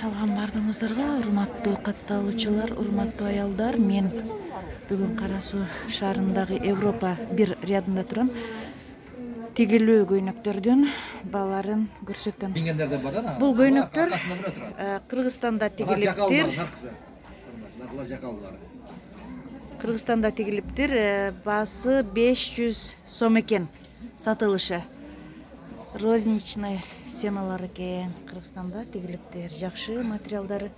Салам бардыңыздарга, урматтуу катталуучулар, урматтуу аялдар. Мен бүгүн Кара Суу шаарындагы Европа 1 рядында турам. Тигилүү көйнөктөрдүн бааларын көрсөтөм. Бул көйнөктөр Кыргызстанда тигилиптир. Кыргызстанда тигилиптир. Баасы 500 сом экен сатылышы. Розничный семалар экен. Кыргызстанда тигилиптир. Жакшы материалдары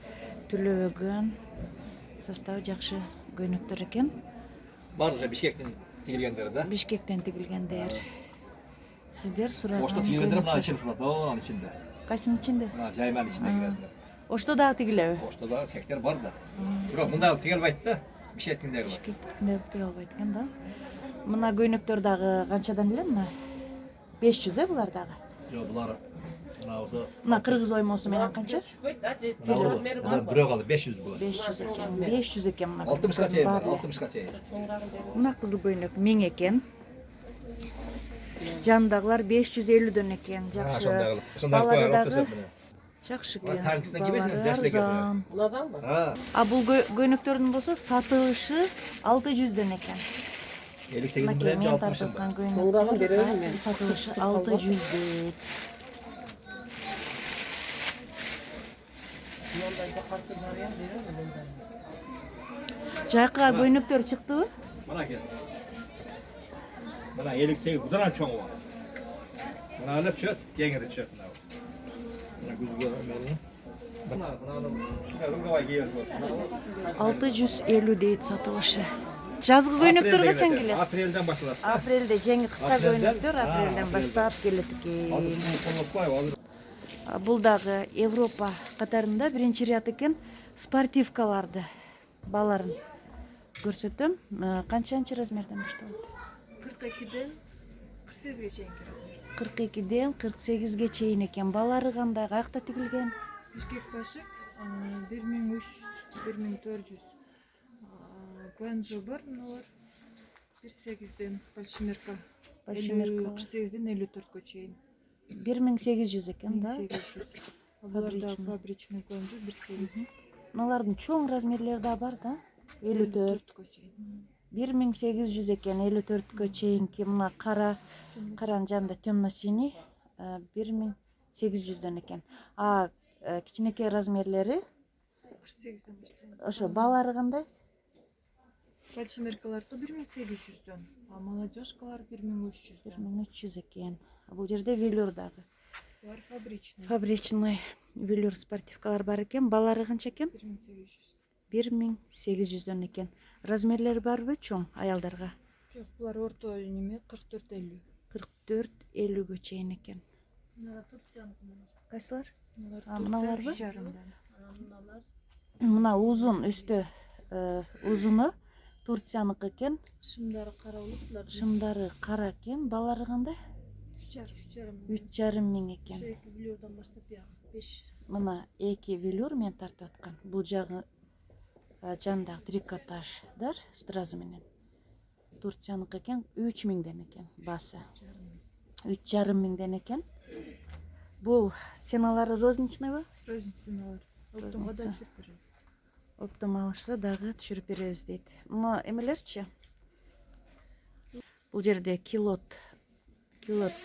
түлөбөгөн, составы жакшы көйнөктөр экен. Бардыгы Бишкектен тигилгендер да? Бишкектен тигилгендер. Сиздер сураган Ошто тигилгендер мына ичинде сатат, анын ичинде. Кайсынын ичинде? Мына жайманын ичинде киресиңер. Ошто дагы тигилеби? Ошто дагы сектер бар да. Бирок мында тигилбейт да. Бишкектиндеги бар. Бишкектиндеги тигилбейт экен да. Мына көйнөктөр дагы канчадан эле мына? 500 булар дагы. Жок, булар мына болсо Мына кыргыз оймосу менен канча? Булар бирөө калды 500 булар. 500 экен. 500 экен мына. 60ка чейин бар, 60ка чейин. Мына кызыл көйнөк 1000 экен. Жандагылар 550дөн экен. Жакшы. Ошондой дагы жакшы экен. Танкисине кибесиң, жаш лекесине. Мунаданбы? Бул көйнөктөрдүн болсо сатылышы 600дөн экен. 58 менен жок тартылган көйнөктөр сатылышы 600дөн. Жакка көйнөктөр чыктыбы? Мына кел. Мына 58 будан чоң бар. Мына алып чөт, кеңири чөт мына. Мына күзгө мына. Мына үнгөбай кийерсиң. 650 дейт сатылышы. Жазгы көйнөктөр качан келет? Апрелден башталат. Апрелде жеңи кыска көйнөктөр апрелден баштап келет экен. Бул дагы Европа катарында биринчи ряд экен. Спортивкаларды бааларын көрсөтөм. Канчанчы размерден башталат? 42ден 48ге чейинки размер. 42ден 48ге чейин экен. Баалары кандай? Каякта тигилген? Бишкек башык 1300, 1400. Гуанчжоу бар, мыналар 48ден Большемерка. 48ден 54ге чейин. 1800 экен да? 1800. Буларда фабричный гуанчжоу 1800. Мыналардын чоң размерлери да бар да? 54 чейин. 1800 экен, 54ге чейинки мына каранын жанында темно-синий 1800дөн экен. Кичинекей размерлери 48ден башталат. ошо баалары кандай? Большемеркаларды 1800дөн, молодежкалар 1300. 1300 экен. Бул жерде велюр дагы. Булар фабричный. Фабричный велюр спортивкалар бар экен. Баалары канча экен? 1800. 1800дөн экен. Размерлери барбы чоң аялдарга? Жок, булар орто неме 44-50. 44-50ге чейин экен. Мына Турцияныкы. Кайсылар? Мыналарбы? Мына узун үстү узуну Турцияныкы экен. Шымдары караулы, булар Шымдары кара экен. Баалары кандай? 3,5 миң экен. 2 велюрдан баштап 5. Мына 2 велюр мен тартып аткан. Бул жагы жандагы трикотаждар стразы менен. Турцияныкы экен 3000ден экен баасы. 3,5 экен. Бул семалары розничныйбы? Розничныйлар. Оптомга да түшүрүп беребиз. Оптом алышса дагы түшүрүп беребиз дейт. Мына эмелерчи? Бул жерде килот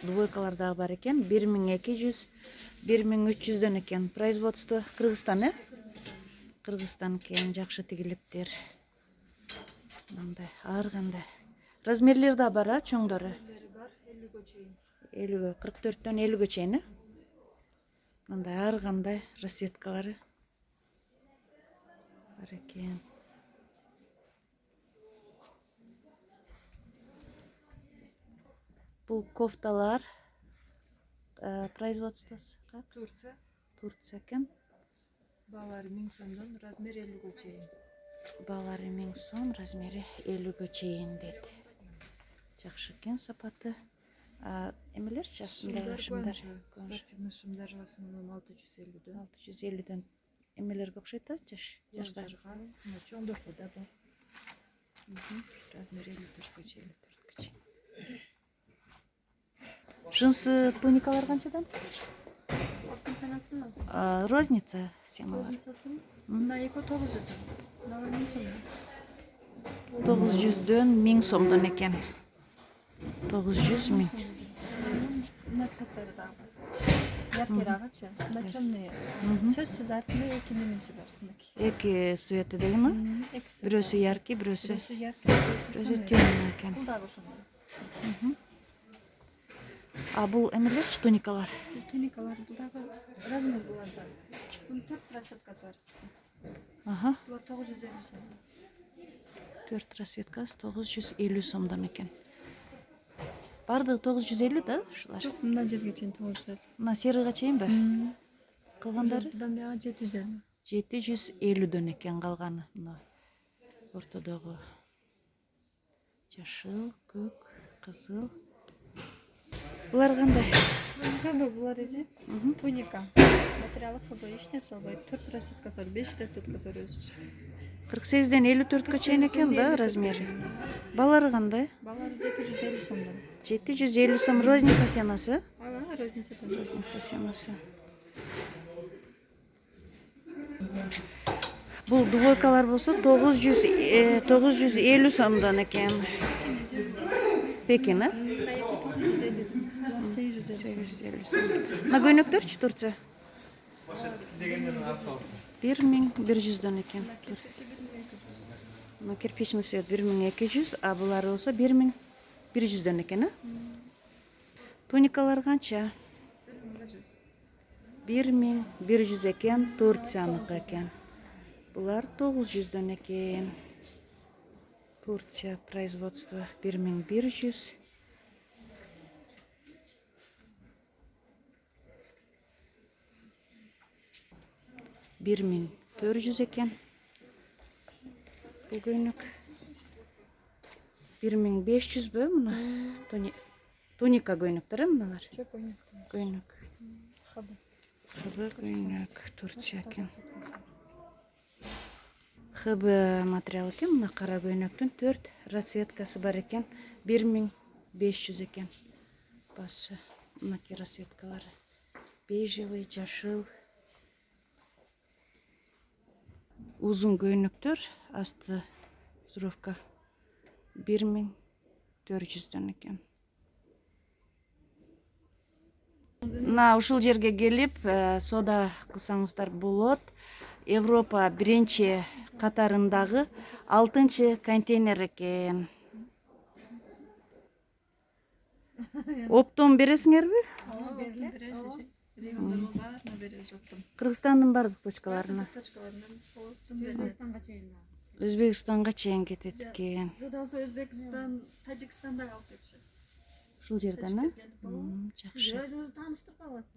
двойкалар дагы бар экен. 1200, 1300дөн экен. Производство Кыргызстан, Кыргызстан экен, жакшы тигилиптир. Мындай ар кандай. Размерлери да бар, чоңдору. Бар 50ге чейин. 50, 44дөн 50ге чейин. Мындай ар кандай расцветкалары бар экен. Бул кофталар производствосу Турция экен. Баалары 1000 сомдон, размери 50ге чейин. Баалары 1000 сом, размери 50ге чейин дейт. Жакшы экен сапаты. Эмелерчи астында шымдар? Спортивный шымдар в основном 650дөн. 650дөн эмелерге окшойт да жаштарга. Чоңдорго да бар. Размери 54ге чейин. Джинсы туникалар канчадан? Ценасы mı? Розница схемалар. Розницасы mı? Мына 2-900. Мыналар 1000 сом. 900-дөн 1000 сомдон экен. 900 1000. Мына цветтері дағы бар. Яркий ағачы. Мына темный. Сөзсіз әркімде екі немесі бар. Эки свети деги ма? Бирөөсү яркий, бирөөсү Бірісі яркий, бірісі темный. темный экен. Бұл дағы ошондой. А бул эмелерчи туникалар? Бұл туникалар бұл дағы размер бұларда. Бұл 4 расцветкасы бар. Аха. Бұлар 950 сом. 4 расцветкасы 950 сомдон экен. Бардыгы 950 да ушулар? Жоқ, мына жерге чейин 950. Мына серыйга чейинби? Калгандары Бұдан бияға 750. 750дөн экен калганы. Мына ортодогу жашыл, көк, кызыл. Булар кандай? ХБ бұлар еже. Туника. Материалы ХБ еш нәрсе албайды. 4 расцветкасы бар, 5 расцветкасы бар өзі. 48ден 54га чейин экен да размери. Балары кандай? Балары 750 сомдан. 750 сом розница сенасы? Ага, розницадан. Розница сенасы. Бул двойкалар болсо 950 сомдон экен. Пекин, а? Кайы 950. Бұлар 850 сом. 850 сом. На көйнөктөрчү Турция? 1100дөн экен. На кирпичный свет 1200, а булар болсо 1100дөн экен, а? Туникалар канча? 1100 экен, Турцияныкы экен. Булар 900дөн экен. Турция производство 1100. Бир 400 экен. Бул көйнөк 1500 бö мына? Туника көйнөктөр мыналар? Çok oynuyor. Көйнөк. ХБ. ХБ көйнөк Турция экен. ХБ материал экен. Мына кара көйнөктүн 4 расцветкасы бар экен. 1500 экен. Басы. Мына расцветкалары. Бежевый, жашыл. Uzun көйнөктөр, асты зуровка 1400дөн экен. Мына ушул жерге келип, сода кылсаңыздар болот. Европа биринчи катарындагы 6-чы контейнер экен. Оптом бересиңерби? Бересиz. Региондарға барына бересіз оптом. Кыргызстандын бардык точкаларына. Точкаларынан оптом бересіз. Өзбекстанга чейин кетет экен. Жадалса Өзбекстан, Тажикстанда қалып кетші. Ушул жерден, а? Жакшы. Таныстырып алат.